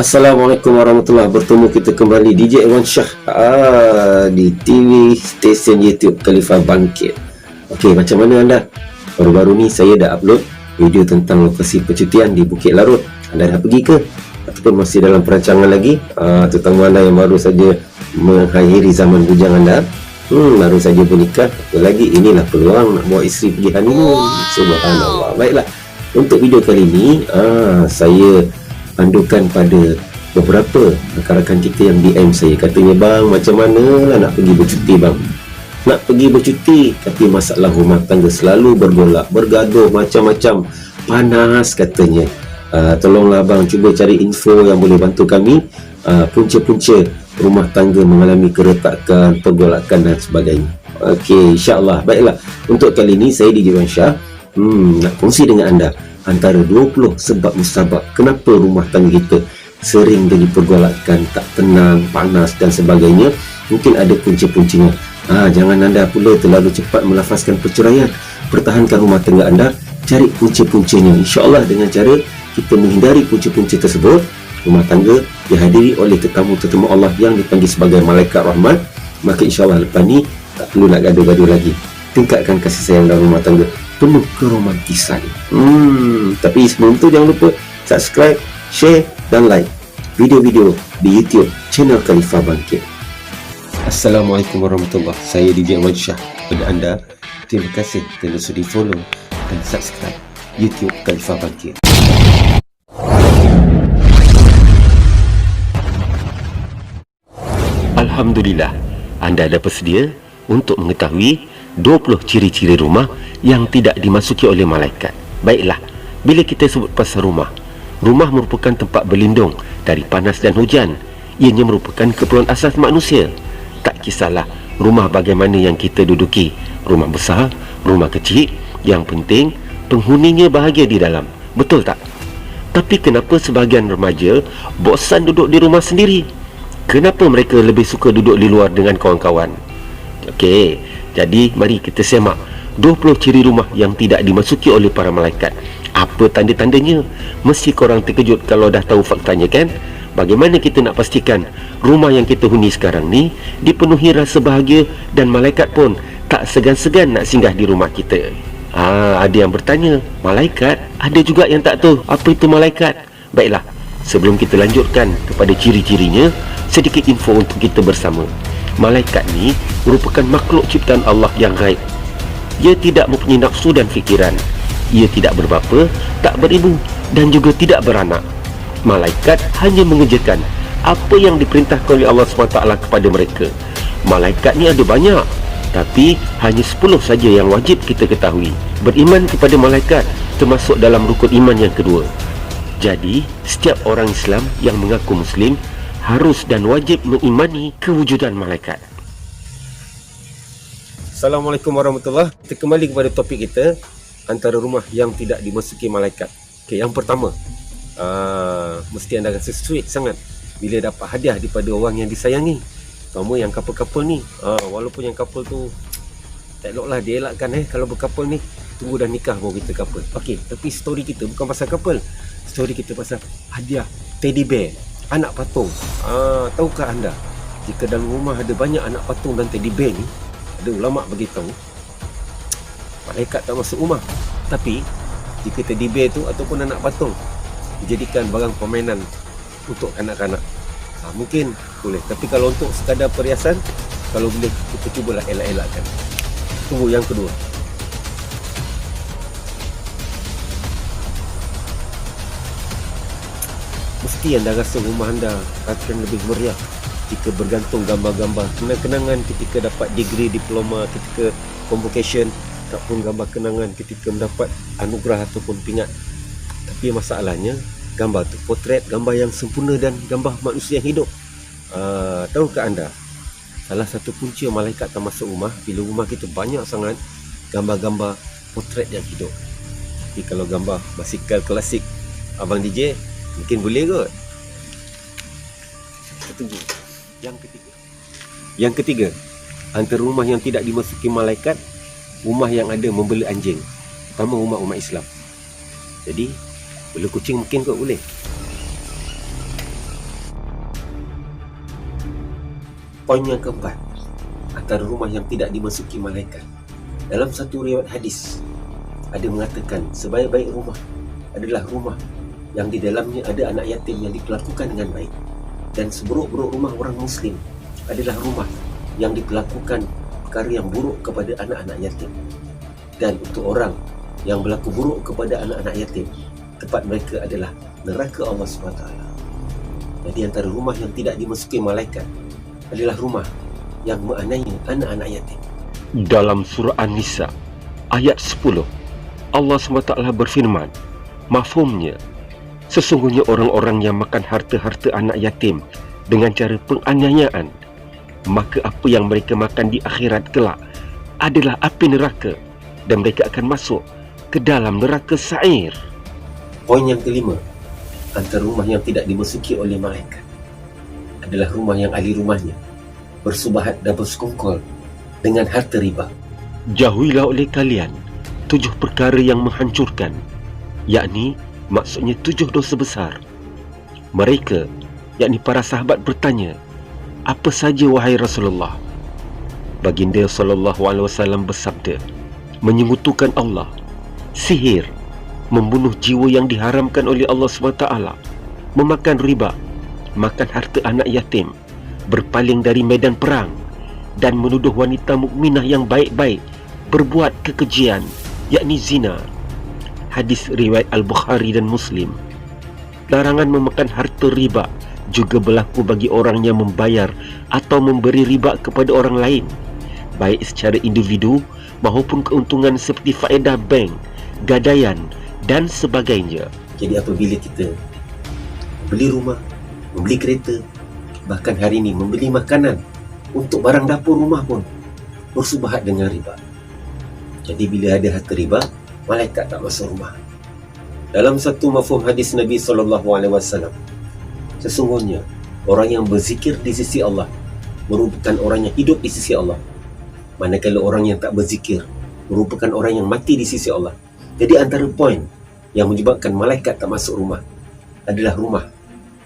Assalamualaikum warahmatullahi wabarakatuh. Bertemu kita kembali DJ Irwan Shah di TV stesen YouTube Khalifah Bangkit. Okey, macam mana anda? Baru-baru ni saya dah upload video tentang lokasi percutian di Bukit Larut. Anda dah pergi ke? Ataupun masih dalam perancangan lagi? Terutama anda yang baru saja mengakhiri zaman bujang anda, baru saja bernikah, lagi inilah peluang nak bawa isteri pergi honeymoon. Subhanallah. Baiklah, untuk video kali ini saya pandukan pada beberapa rakan-rakan kita yang DM saya, katanya, bang, macam mana lah nak pergi bercuti bang, nak pergi bercuti tapi masalah rumah tangga selalu bergolak, bergaduh, macam-macam, panas katanya. Tolonglah bang, cuba cari info yang boleh bantu kami, punca-punca rumah tangga mengalami keretakan, pergolakan dan sebagainya. Okey, insyaAllah. Baiklah, untuk kali ini saya DJ Irwan Shah nak kongsi dengan anda antara 20 sebab musabab kenapa rumah tangga kita sering jadi pergolakan, tak tenang, panas dan sebagainya. Mungkin ada punca-puncanya. Jangan anda pula terlalu cepat melafazkan perceraian. Pertahankan rumah tangga anda, cari punca-puncanya. InsyaAllah dengan cara kita menghindari punca-punca tersebut, rumah tangga dihadiri oleh tetamu-tetamu Allah yang dipanggil sebagai malaikat rahmat, maka insyaAllah lepas ni tak perlu nak gaduh-gaduh lagi. Tingkatkan kasih sayang dalam rumah tangga, penuh keromantisan. Tapi sebelum tu jangan lupa subscribe, share dan like video-video di YouTube channel Khalifah Bangkit. Assalamualaikum warahmatullahi wabarakatuh. Saya DJ Irwan Shah. Kepada anda, terima kasih kerana sudi follow dan subscribe YouTube Khalifah Bangkit. Alhamdulillah, anda dah bersedia untuk mengetahui 20 ciri-ciri rumah yang tidak dimasuki oleh malaikat. Baiklah, bila kita sebut pasal rumah merupakan tempat berlindung dari panas dan hujan. Ianya merupakan keperluan asas manusia. Tak kisahlah rumah bagaimana yang kita duduki, rumah besar, rumah kecil, yang penting penghuninya bahagia di dalam. Betul tak? Tapi kenapa sebahagian remaja bosan duduk di rumah sendiri? Kenapa mereka lebih suka duduk di luar dengan kawan-kawan? Okey, jadi mari kita semak 20 ciri rumah yang tidak dimasuki oleh para malaikat. Apa tanda-tandanya? Mesti korang terkejut kalau dah tahu faktanya, kan? Bagaimana kita nak pastikan rumah yang kita huni sekarang ni dipenuhi rasa bahagia dan malaikat pun tak segan-segan nak singgah di rumah kita? Ada yang bertanya, malaikat? Ada juga yang tak tahu apa itu malaikat. Baiklah, sebelum kita lanjutkan kepada ciri-cirinya, sedikit info untuk kita bersama. Malaikat ni merupakan makhluk ciptaan Allah yang gaib. Ia tidak mempunyai nafsu dan fikiran. Ia tidak berbapa, tak beribu dan juga tidak beranak. Malaikat hanya mengerjakan apa yang diperintahkan oleh Allah SWT kepada mereka. Malaikat ni ada banyak, tapi hanya 10 saja yang wajib kita ketahui. Beriman kepada malaikat termasuk dalam rukun iman yang kedua. Jadi, setiap orang Islam yang mengaku Muslim harus dan wajib mengimani kewujudan malaikat. Assalamualaikum warahmatullahi wabarakatuh. Kita kembali kepada topik kita, antara rumah yang tidak dimasuki malaikat. Okey, yang pertama, mesti anda rasa sweet sangat bila dapat hadiah daripada orang yang disayangi. Terutama yang couple-couple ni. Walaupun yang couple tu tak eloklah dia elakkan kalau berkouple ni tunggu dah nikah baru kita couple. Okey, tapi story kita bukan pasal couple. Story kita pasal hadiah teddy bear, anak patung. Tahukah anda, jika dalam rumah ada banyak anak patung dan teddy bear ni, ada ulama' beritahu malaikat tak masuk rumah. Tapi jika teddy bear tu ataupun anak patung dijadikan barang permainan untuk kanak-kanak, mungkin boleh. Tapi kalau untuk sekadar perhiasan, kalau boleh kita cubalah elak-elakkan. Tunggu yang kedua. Mesti anda rasa rumah anda akan lebih meriah jika bergantung gambar-gambar kenang-kenangan ketika dapat degree diploma, ketika convocation, ataupun gambar kenangan ketika mendapat anugerah ataupun pingat. Tapi masalahnya, gambar tu potret, gambar yang sempurna dan gambar manusia yang hidup. Tahukah anda, salah satu punca malaikat tak masuk rumah bila rumah kita banyak sangat gambar-gambar potret yang hidup. Tapi kalau gambar basikal klasik abang DJ, mungkin boleh kot. Kita tunggu. Yang ketiga, antara rumah yang tidak dimasuki malaikat, rumah yang ada membela anjing, terutama rumah umat Islam. Jadi bela kucing mungkin kot boleh. Poin yang keempat, antara rumah yang tidak dimasuki malaikat. Dalam satu riwayat hadis, ada mengatakan sebaik-baik rumah adalah rumah yang di dalamnya ada anak yatim yang diperlakukan dengan baik, dan seburuk-buruk rumah orang Muslim adalah rumah yang diperlakukan perkara yang buruk kepada anak-anak yatim. Dan untuk orang yang berlaku buruk kepada anak-anak yatim, tempat mereka adalah neraka Allah SWT. Jadi antara rumah yang tidak dimasuki malaikat adalah rumah yang menganiaya anak-anak yatim. Dalam surah An-Nisa ayat 10, Allah SWT berfirman, mafhumnya, sesungguhnya orang-orang yang makan harta-harta anak yatim dengan cara penganiayaan, maka apa yang mereka makan di akhirat kelak adalah api neraka, dan mereka akan masuk ke dalam neraka sa'ir. Poin yang kelima, antara rumah yang tidak dimasuki oleh malaikat adalah rumah yang ahli rumahnya bersubahat dan bersekongkol dengan harta riba. Jauhilah oleh kalian 7 perkara yang menghancurkan, yakni maksudnya 7 dosa besar. Mereka, yakni para sahabat, bertanya, apa saja wahai Rasulullah? Baginda SAW bersabda, menyekutukan Allah, sihir, membunuh jiwa yang diharamkan oleh Allah SWT, memakan riba, makan harta anak yatim, berpaling dari medan perang, dan menuduh wanita mukminah yang baik-baik berbuat kekejian, yakni zina. Hadis riwayat Al-Bukhari dan Muslim. Larangan memakan harta riba juga berlaku bagi orang yang membayar atau memberi riba kepada orang lain, baik secara individu maupun keuntungan seperti faedah bank, gadaian dan sebagainya. Jadi apabila kita beli rumah, membeli kereta, bahkan hari ini membeli makanan untuk barang dapur rumah pun bersubahat dengan riba. Jadi bila ada harta riba, malaikat tak masuk rumah. Dalam satu mafhum hadis Nabi SAW, sesungguhnya orang yang berzikir di sisi Allah merupakan orang yang hidup di sisi Allah, manakala orang yang tak berzikir merupakan orang yang mati di sisi Allah. Jadi antara poin yang menyebabkan malaikat tak masuk rumah adalah rumah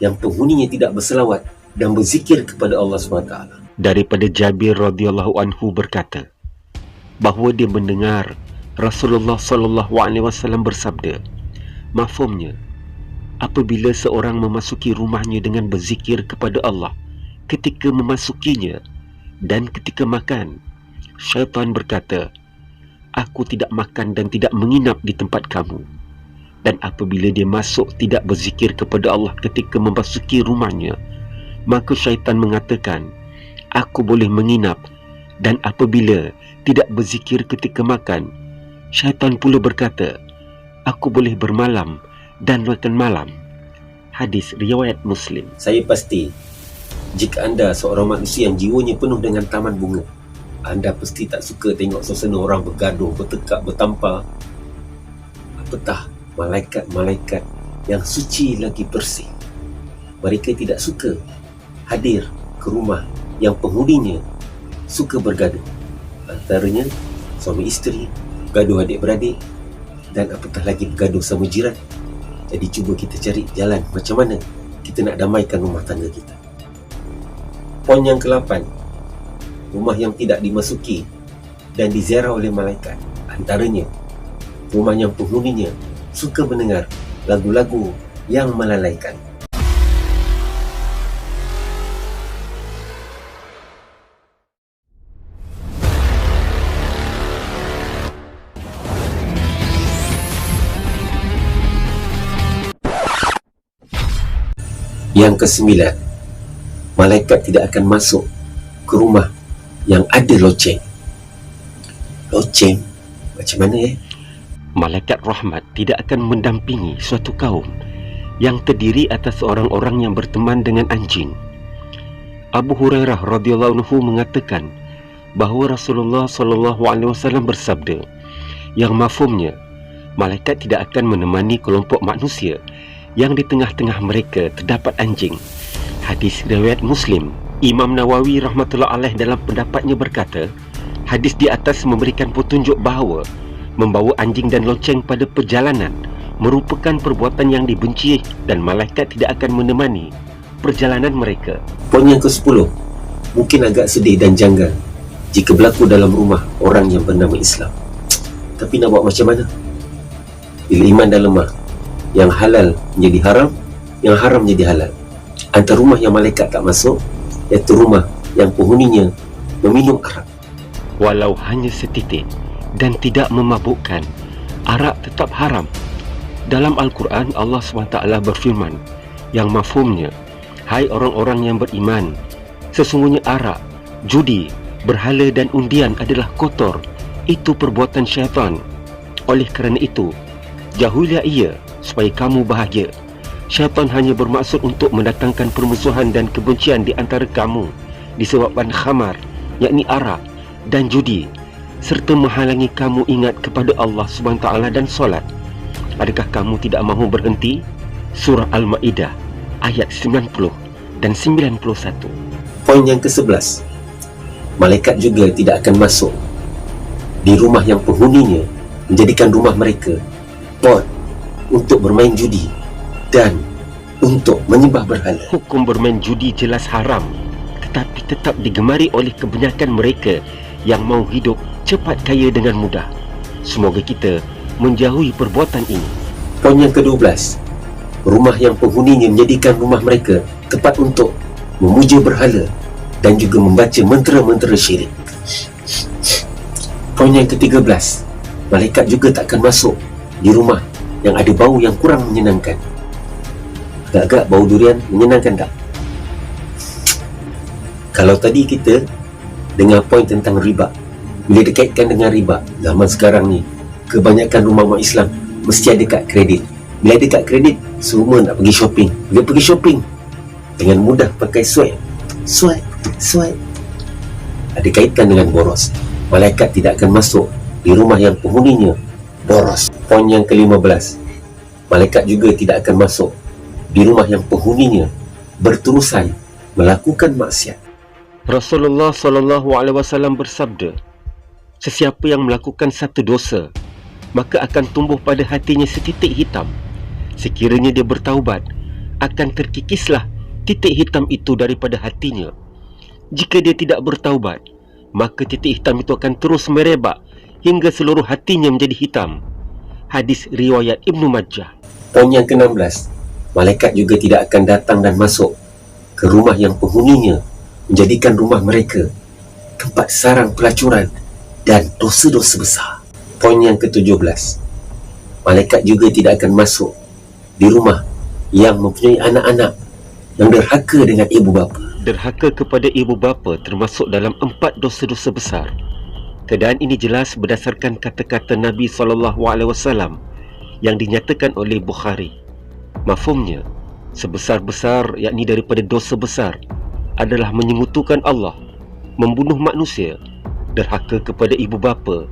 yang penghuninya tidak berselawat dan berzikir kepada Allah SWT. Daripada Jabir radhiyallahu anhu berkata, bahawa dia mendengar Rasulullah SAW bersabda, mafhumnya, apabila seorang memasuki rumahnya dengan berzikir kepada Allah ketika memasukinya dan ketika makan, syaitan berkata, aku tidak makan dan tidak menginap di tempat kamu. Dan apabila dia masuk tidak berzikir kepada Allah ketika memasuki rumahnya, maka syaitan mengatakan, aku boleh menginap. Dan apabila tidak berzikir ketika makan, syaitan pula berkata, aku boleh bermalam dan makan malam. Hadis riwayat Muslim. Saya pasti, jika anda seorang manusia yang jiwanya penuh dengan taman bunga, anda pasti tak suka tengok suasana orang bergaduh, bertekak, bertampar. Apatah malaikat-malaikat yang suci lagi bersih, mereka tidak suka hadir ke rumah yang penghuninya suka bergaduh, antaranya suami isteri, gaduh adik-beradik, dan apatah lagi bergaduh sama jiran. Jadi cuba kita cari jalan macam mana kita nak damaikan rumah tangga kita. Poin yang ke-8, rumah yang tidak dimasuki dan diziarah oleh malaikat, antaranya rumah yang penghuninya suka mendengar lagu-lagu yang melalaikan. Yang ke-9, malaikat tidak akan masuk ke rumah yang ada loceng. Loceng? Macam mana Malaikat rahmat tidak akan mendampingi suatu kaum yang terdiri atas orang-orang yang berteman dengan anjing. Abu Hurairah radhiyallahu anhu mengatakan bahawa Rasulullah SAW bersabda, yang mafhumnya, malaikat tidak akan menemani kelompok manusia yang di tengah-tengah mereka terdapat anjing. Hadis riwayat Muslim. Imam Nawawi rahmatullah alaih dalam pendapatnya berkata, hadis di atas memberikan petunjuk bahawa membawa anjing dan loceng pada perjalanan merupakan perbuatan yang dibenci dan malaikat tidak akan menemani perjalanan mereka. Poin yang ke-10, mungkin agak sedih dan janggal jika berlaku dalam rumah orang yang bernama Islam. Tapi nak buat macam mana? Bila iman dah lemah, yang halal menjadi haram, yang haram menjadi halal. Antara rumah yang malaikat tak masuk, iaitu rumah yang penghuninya meminum arak. Walau hanya setitik dan tidak memabukkan, arak tetap haram. Dalam Al-Quran, Allah SWT berfirman yang mafhumnya, hai orang-orang yang beriman, sesungguhnya arak, judi, berhala dan undian adalah kotor. Itu perbuatan syaitan. Oleh kerana itu, jauhilah ia supaya kamu bahagia. Syaitan hanya bermaksud untuk mendatangkan permusuhan dan kebencian di antara kamu disebabkan khamar, yakni arak dan judi, serta menghalangi kamu ingat kepada Allah SWT dan solat. Adakah kamu tidak mahu berhenti? Surah Al-Ma'idah ayat 90 dan 91. Poin yang ke-11, malaikat juga tidak akan masuk di rumah yang penghuninya menjadikan rumah mereka pot untuk bermain judi dan untuk menyembah berhala. Hukum bermain judi jelas haram, tetapi tetap digemari oleh kebanyakan mereka yang mahu hidup cepat kaya dengan mudah. Semoga kita menjauhi perbuatan ini. Poin yang ke-12, rumah yang penghuninya menjadikan rumah mereka tempat untuk memuja berhala dan juga membaca mentera-mentera syirik. Poin yang ke-13, malaikat juga tak akan masuk di rumah yang ada bau yang kurang menyenangkan. Agak-agak bau durian menyenangkan tak? Kalau tadi kita dengar poin tentang riba, bila dikaitkan dengan riba, zaman sekarang ni kebanyakan rumah umat Islam mesti ada kad kredit. Bila ada kad kredit, semua nak pergi shopping. Bila pergi shopping, dengan mudah pakai swipe. Ada kaitan dengan boros. Malaikat tidak akan masuk di rumah yang penghuninya boros. Poin yang ke-15, malaikat juga tidak akan masuk di rumah yang penghuninya berterusan melakukan maksiat. Rasulullah SAW bersabda, sesiapa yang melakukan satu dosa, maka akan tumbuh pada hatinya setitik hitam. Sekiranya dia bertaubat, akan terkikislah titik hitam itu daripada hatinya. Jika dia tidak bertaubat, maka titik hitam itu akan terus merebak hingga seluruh hatinya menjadi hitam. Hadis riwayat Ibnu Majah. Poin yang ke-16, malaikat juga tidak akan datang dan masuk ke rumah yang penghuninya menjadikan rumah mereka tempat sarang pelacuran dan dosa-dosa besar. Poin yang ke-17, malaikat juga tidak akan masuk di rumah yang mempunyai anak-anak yang derhaka dengan ibu bapa. Derhaka kepada ibu bapa termasuk dalam 4 dosa-dosa besar. Keadaan ini jelas berdasarkan kata-kata Nabi SAW yang dinyatakan oleh Bukhari. Mafhumnya, sebesar-besar yakni daripada dosa besar adalah menyekutukan Allah, membunuh manusia, derhaka kepada ibu bapa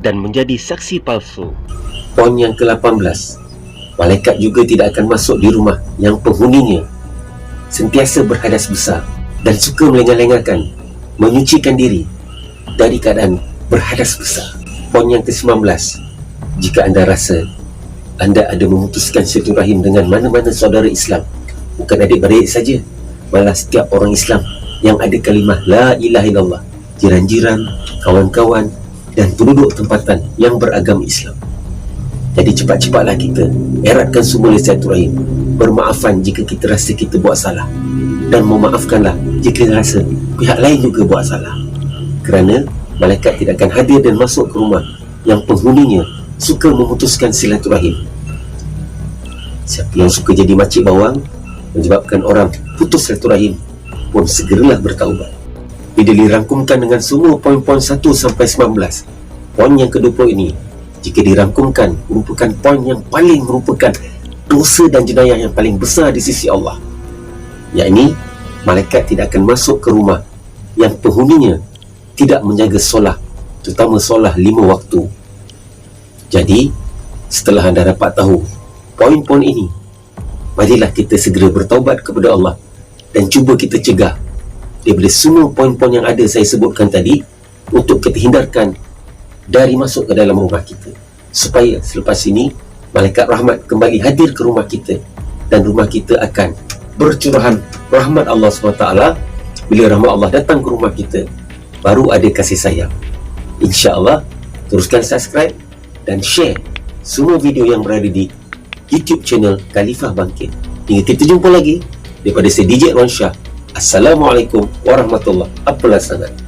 dan menjadi saksi palsu. Poin yang ke-18, malaikat juga tidak akan masuk di rumah yang penghuninya sentiasa berhadas besar dan suka melengah-lengahkan, menyucikan diri dari keadaan berhadas besar. Poin yang ke-19, jika anda rasa anda ada memutuskan silaturahim dengan mana-mana saudara Islam, bukan adik-beradik saja, malah setiap orang Islam yang ada kalimah La ilaha illallah, jiran-jiran, kawan-kawan dan penduduk tempatan yang beragama Islam. Jadi cepat-cepatlah kita eratkan semula silaturahim, bermaafan jika kita rasa kita buat salah, dan memaafkanlah jika kita rasa pihak lain juga buat salah. Kerana malaikat tidak akan hadir dan masuk ke rumah yang penghuninya suka memutuskan silaturahim. Siapa yang suka jadi makcik bawang menyebabkan orang putus silaturahim pun segeralah bertaubat. Bila dirangkumkan dengan semua poin-poin 1 sampai 19, poin yang ke-20 ini jika dirangkumkan merupakan poin yang paling merupakan dosa dan jenayah yang paling besar di sisi Allah, yakni malaikat tidak akan masuk ke rumah yang penghuninya tidak menjaga solat, terutama solat 5 waktu. Jadi setelah anda dapat tahu poin-poin ini, marilah kita segera bertaubat kepada Allah dan cuba kita cegah daripada semua poin-poin yang ada saya sebutkan tadi untuk kita hindarkan dari masuk ke dalam rumah kita, supaya selepas ini malaikat rahmat kembali hadir ke rumah kita dan rumah kita akan bercurahan rahmat Allah SWT bila rahmat Allah datang ke rumah kita, baru ada kasih sayang. InsyaAllah, teruskan subscribe dan share semua video yang berada di YouTube channel Khalifah Bangkit. Hingga kita jumpa lagi, daripada saya DJ Irwan Shah. Assalamualaikum warahmatullahi wabarakatuh.